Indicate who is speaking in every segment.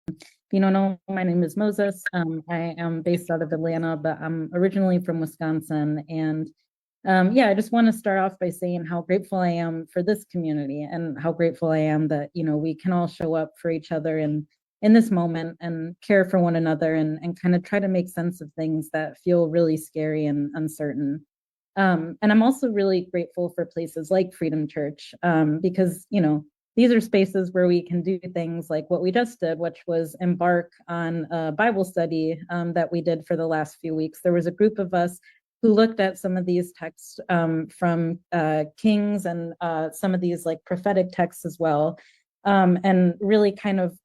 Speaker 1: If you don't know, my name is Moses. I am based out of Atlanta, but I'm originally from Wisconsin. And yeah, I just want to start off by saying how grateful I am for this community and how grateful I am that, we can all show up for each other in this moment and care for one another and kind of try to make sense of things that feel really scary and uncertain. And I'm also really grateful for places like Freedom Church because, these are spaces where we can do things like what we just did, which was embark on a Bible study that we did for the last few weeks. There was a group of us who looked at some of these texts from Kings and some of these like prophetic texts as well, and really kind of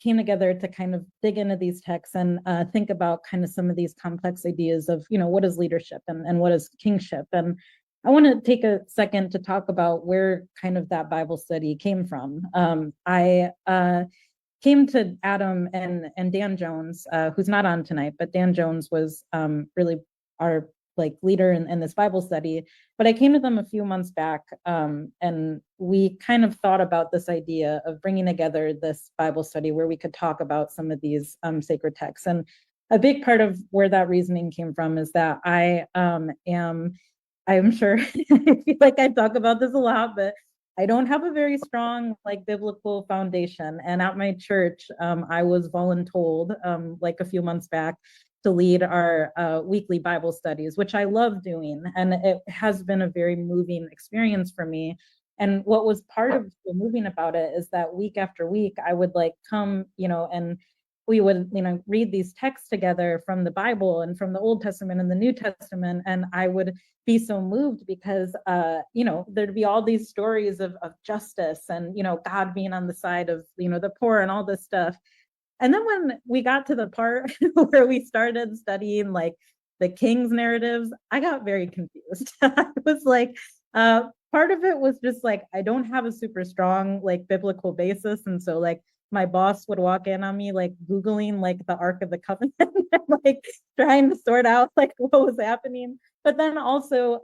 Speaker 1: came together to kind of dig into these texts and think about kind of some of these complex ideas of, what is leadership and what is kingship. And I want to take a second to talk about where kind of that Bible study came from. I came to Adam and Dan Jones, who's not on tonight, but Dan Jones was really our like leader in this Bible study. But I came to them a few months back, and we kind of thought about this idea of bringing together this Bible study where we could talk about some of these sacred texts. And a big part of where that reasoning came from is that I'm sure I feel like I talk about this a lot, but I don't have a very strong like biblical foundation. And at my church, I was voluntold like a few months back to lead our weekly Bible studies, which I love doing. And it has been a very moving experience for me. And what was part of the moving about it is that week after week, I would like come, and we would, read these texts together from the Bible and from the Old Testament and the New Testament. And I would be so moved because, there'd be all these stories of justice and, God being on the side of, the poor and all this stuff. And then when we got to the part where we started studying like the king's narratives, I got very confused. I was like, part of it was just like, I don't have a super strong like biblical basis. And so like my boss would walk in on me like Googling like the Ark of the Covenant and like trying to sort out like what was happening. But then also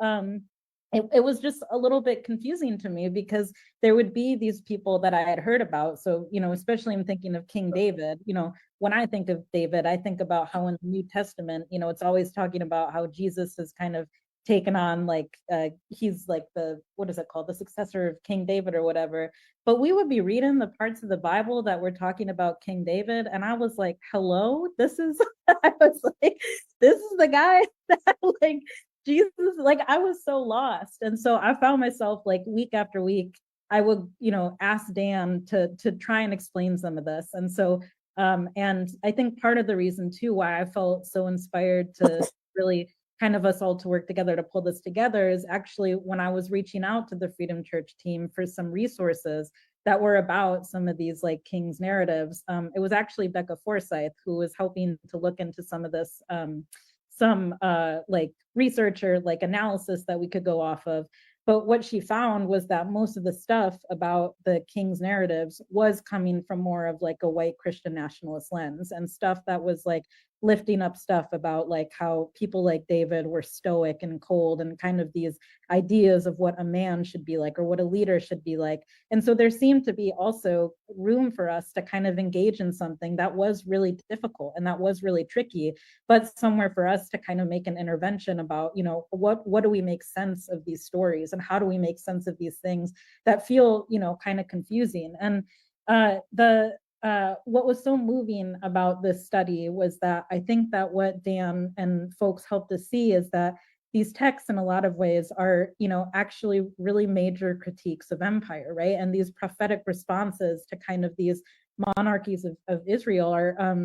Speaker 1: it was just a little bit confusing to me because there would be these people that I had heard about. So, especially I'm thinking of King David, when I think of David, I think about how in the New Testament, it's always talking about how Jesus has kind of taken on like he's like the what is it called, the successor of King David or whatever. But we would be reading the parts of the Bible that were talking about King David, and I was like, hello, this is I was like, this is the guy that like Jesus, like I was so lost. And so I found myself like week after week, I would, ask Dan to try and explain some of this. And so and I think part of the reason too why I felt so inspired to really kind of us all to work together to pull this together is actually when I was reaching out to the Freedom Church team for some resources that were about some of these like King's narratives. It was actually Becca Forsyth who was helping to look into some of this some like research or like analysis that we could go off of. But what she found was that most of the stuff about the King's narratives was coming from more of like a white Christian nationalist lens and stuff that was like lifting up stuff about like how people like David were stoic and cold and kind of these ideas of what a man should be like or what a leader should be like. And so there seemed to be also room for us to kind of engage in something that was really difficult and that was really tricky, but somewhere for us to kind of make an intervention about, what do we make sense of these stories and how do we make sense of these things that feel, kind of confusing. And the what was so moving about this study was that I think that what Dan and folks helped us see is that these texts in a lot of ways are, actually really major critiques of empire, right? And these prophetic responses to kind of these monarchies of Israel are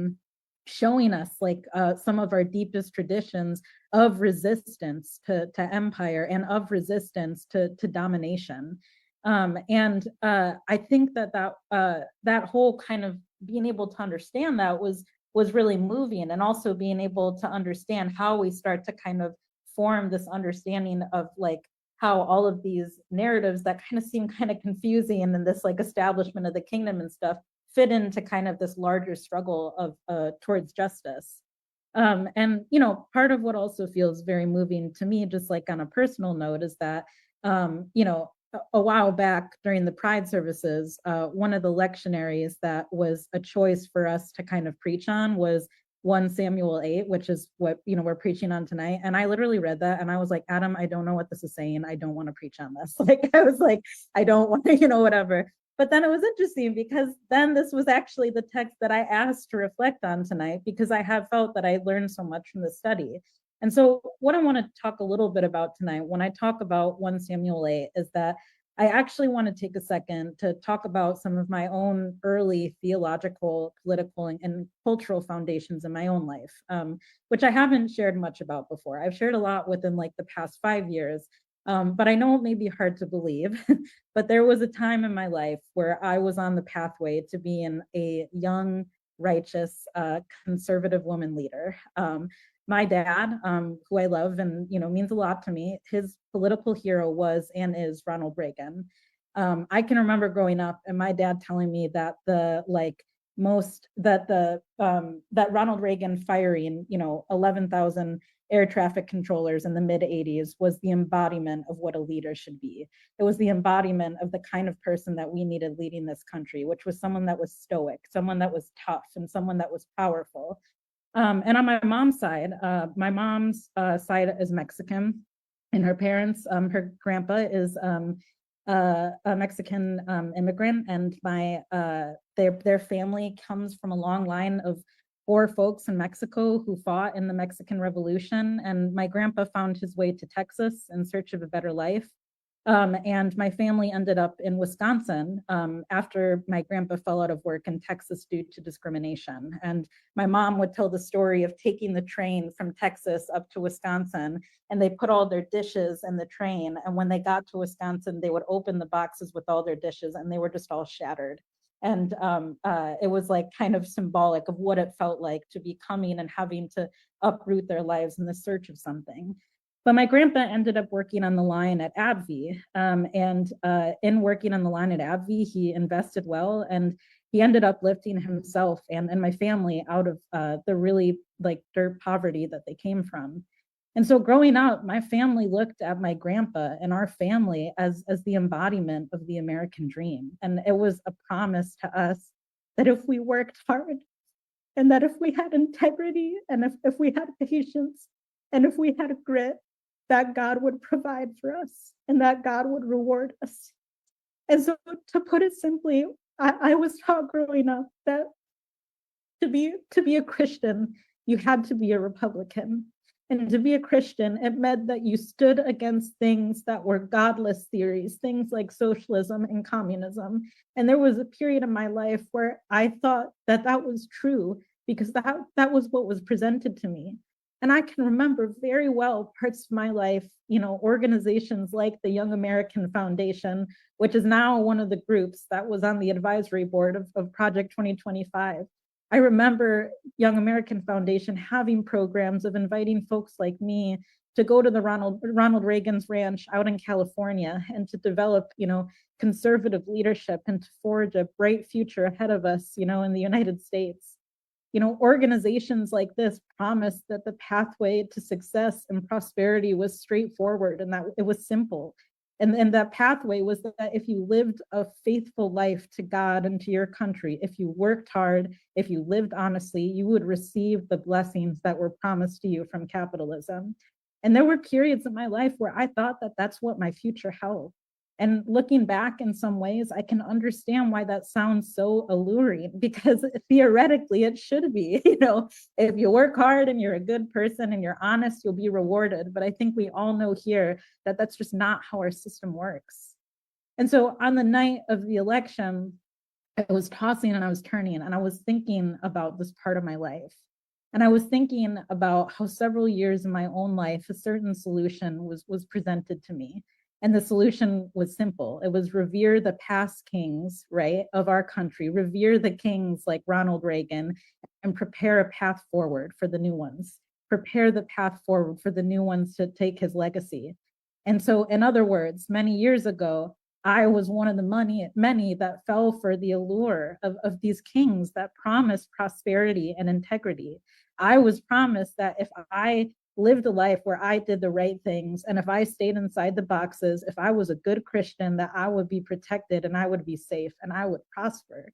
Speaker 1: showing us like some of our deepest traditions of resistance to empire and of resistance to domination. And I think that whole kind of being able to understand that was really moving, and also being able to understand how we start to kind of form this understanding of like how all of these narratives that kind of seem kind of confusing and then this like establishment of the kingdom and stuff fit into kind of this larger struggle of towards justice. And part of what also feels very moving to me, just like on a personal note, is that a while back during the Pride services, one of the lectionaries that was a choice for us to kind of preach on was 1 Samuel 8, which is what, we're preaching on tonight. And I literally read that and I was like, Adam, I don't know what this is saying. I don't want to preach on this. Like, I was like, I don't want to, whatever. But then it was interesting because then this was actually the text that I asked to reflect on tonight, because I have felt that I learned so much from the study. And so what I want to talk a little bit about tonight, when I talk about 1 Samuel 8, is that I actually want to take a second to talk about some of my own early theological, political, and cultural foundations in my own life, which I haven't shared much about before. I've shared a lot within like the past 5 years, but I know it may be hard to believe, but there was a time in my life where I was on the pathway to being a young, righteous, conservative woman leader. My dad, who I love and means a lot to me, his political hero was and is Ronald Reagan. I can remember growing up and my dad telling me that that Ronald Reagan firing 11,000 air traffic controllers in the mid 80s was the embodiment of what a leader should be. It was the embodiment of the kind of person that we needed leading this country, which was someone that was stoic, someone that was tough, and someone that was powerful. And on my mom's side is Mexican, and her parents, her grandpa is a Mexican immigrant, and their family comes from a long line of poor folks in Mexico who fought in the Mexican Revolution. And my grandpa found his way to Texas in search of a better life. And my family ended up in Wisconsin after my grandpa fell out of work in Texas due to discrimination. And my mom would tell the story of taking the train from Texas up to Wisconsin, and they put all their dishes in the train. And when they got to Wisconsin, they would open the boxes with all their dishes, and they were just all shattered. And it was like kind of symbolic of what it felt like to be coming and having to uproot their lives in the search of something. But my grandpa ended up working on the line at AbbVie. And in working on the line at AbbVie, he invested well, and he ended up lifting himself and my family out of the really like dirt poverty that they came from. And so growing up, my family looked at my grandpa and our family as the embodiment of the American dream. And it was a promise to us that if we worked hard and that if we had integrity and if we had patience and if we had grit, that God would provide for us and that God would reward us. And so to put it simply, I was taught growing up that to be a Christian, you had to be a Republican. And to be a Christian, it meant that you stood against things that were godless theories, things like socialism and communism. And there was a period in my life where I thought that that was true because that was what was presented to me. And I can remember very well parts of my life, organizations like the Young American Foundation, which is now one of the groups that was on the advisory board of Project 2025. I remember Young American Foundation having programs of inviting folks like me to go to the Ronald Reagan's ranch out in California and to develop, conservative leadership and to forge a bright future ahead of us, in the United States. Organizations like this promised that the pathway to success and prosperity was straightforward and that it was simple. And that pathway was that if you lived a faithful life to God and to your country, if you worked hard, if you lived honestly, you would receive the blessings that were promised to you from capitalism. And there were periods in my life where I thought that that's what my future held. And looking back in some ways, I can understand why that sounds so alluring, because theoretically it should be, if you work hard and you're a good person and you're honest, you'll be rewarded. But I think we all know here that that's just not how our system works. And so on the night of the election, I was tossing and I was turning and I was thinking about this part of my life. And I was thinking about how several years in my own life, a certain solution was presented to me. And the solution was simple. It was revere the past kings, right, of our country, revere the kings like Ronald Reagan, and prepare a path forward for the new ones. Prepare the path forward for the new ones to take his legacy. And so, in other words, many years ago, I was one of the many that fell for the allure of these kings that promised prosperity and integrity. I was promised that if I lived a life where I did the right things. And if I stayed inside the boxes, if I was a good Christian, that I would be protected and I would be safe and I would prosper.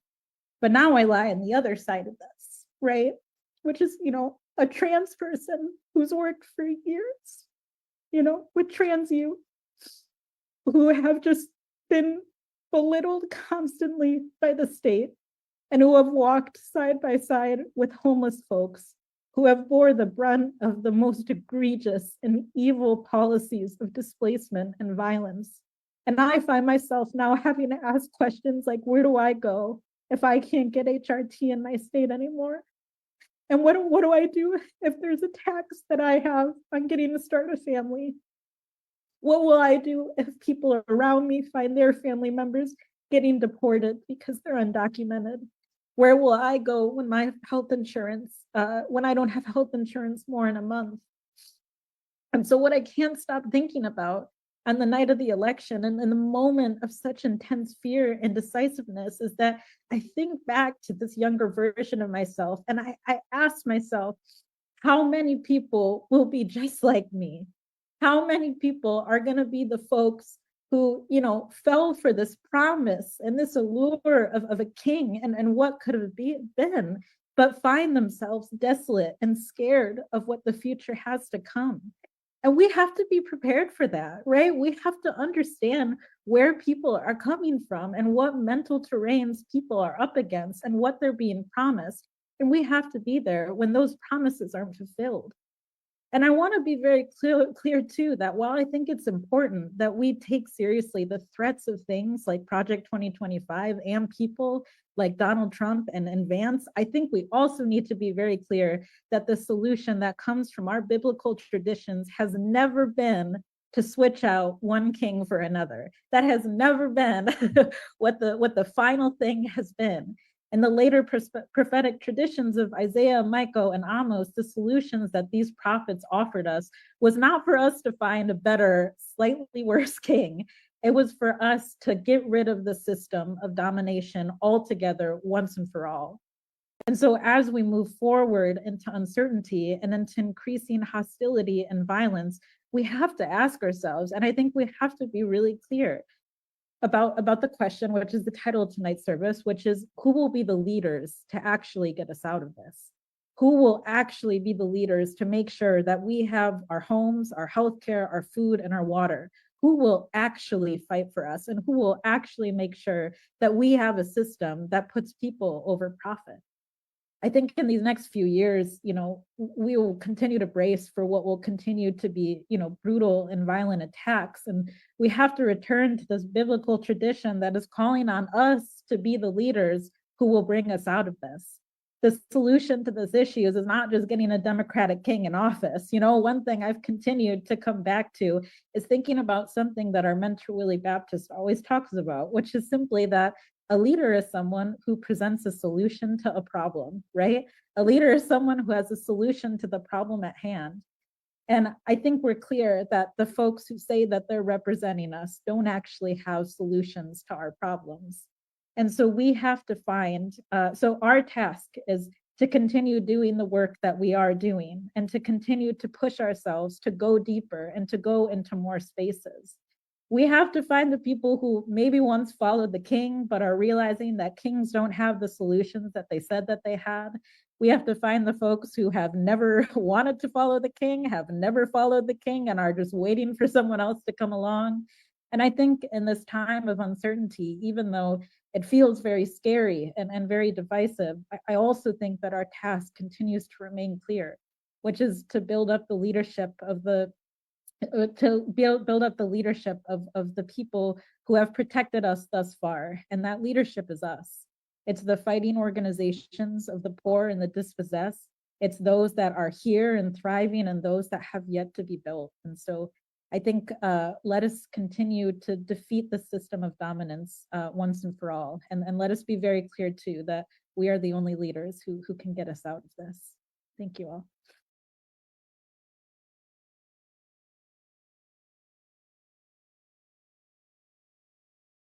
Speaker 1: But now I lie on the other side of this, right? Which is, a trans person who's worked for years, with trans youth who have just been belittled constantly by the state and who have walked side by side with homeless folks who have bore the brunt of the most egregious and evil policies of displacement and violence. And I find myself now having to ask questions like, where do I go if I can't get HRT in my state anymore? And what do I do if there's a tax that I have on getting to start a family? What will I do if people around me find their family members getting deported because they're undocumented? Where will I go when my health insurance, when I don't have health insurance more in a month? And so what I can't stop thinking about on the night of the election and in the moment of such intense fear and decisiveness is that I think back to this younger version of myself and I ask myself, how many people will be just like me? How many people are going to be the folks who, fell for this promise and this allure of a king and what could have been, but find themselves desolate and scared of what the future has to come? And we have to be prepared for that, right? We have to understand where people are coming from and what mental terrains people are up against and what they're being promised. And we have to be there when those promises aren't fulfilled. And I want to be very clear too, that while I think it's important that we take seriously the threats of things like Project 2025 and people like Donald Trump and Vance, I think we also need to be very clear that the solution that comes from our biblical traditions has never been to switch out one king for another. That has never been what the final thing has been. In the later prophetic traditions of Isaiah, Micah, and Amos, the solutions that these prophets offered us was not for us to find a better, slightly worse king. It was for us to get rid of the system of domination altogether, once and for all. And so as we move forward into uncertainty and into increasing hostility and violence, we have to ask ourselves, and I think we have to be really clear about the question, which is the title of tonight's service, which is who will be the leaders to actually get us out of this? Who will actually be the leaders to make sure that we have our homes, our healthcare, our food, and our water? Who will actually fight for us? And who will actually make sure that we have a system that puts people over profit? I think in these next few years, we will continue to brace for what will continue to be, brutal and violent attacks. And we have to return to this biblical tradition that is calling on us to be the leaders who will bring us out of this. The solution to this issue is not just getting a Democratic king in office. One thing I've continued to come back to is thinking about something that our mentor Willie Baptist always talks about, which is simply that a leader is someone who presents a solution to a problem, right? A leader is someone who has a solution to the problem at hand. And I think we're clear that the folks who say that they're representing us don't actually have solutions to our problems. And so we have to find, so our task is to continue doing the work that we are doing and to continue to push ourselves to go deeper and to go into more spaces. We have to find the people who maybe once followed the king, but are realizing that kings don't have the solutions that they said that they had. We have to find the folks who have never wanted to follow the king, have never followed the king, and are just waiting for someone else to come along. And I think in this time of uncertainty, even though it feels very scary and very divisive, I also think that our task continues to remain clear, which is to build up the leadership of the leadership of the people who have protected us thus far. And that leadership is us. It's the fighting organizations of the poor and the dispossessed. It's those that are here and thriving and those that have yet to be built. And so I think let us continue to defeat the system of dominance once and for all. And let us be very clear too that we are the only leaders who can get us out of this. Thank you all.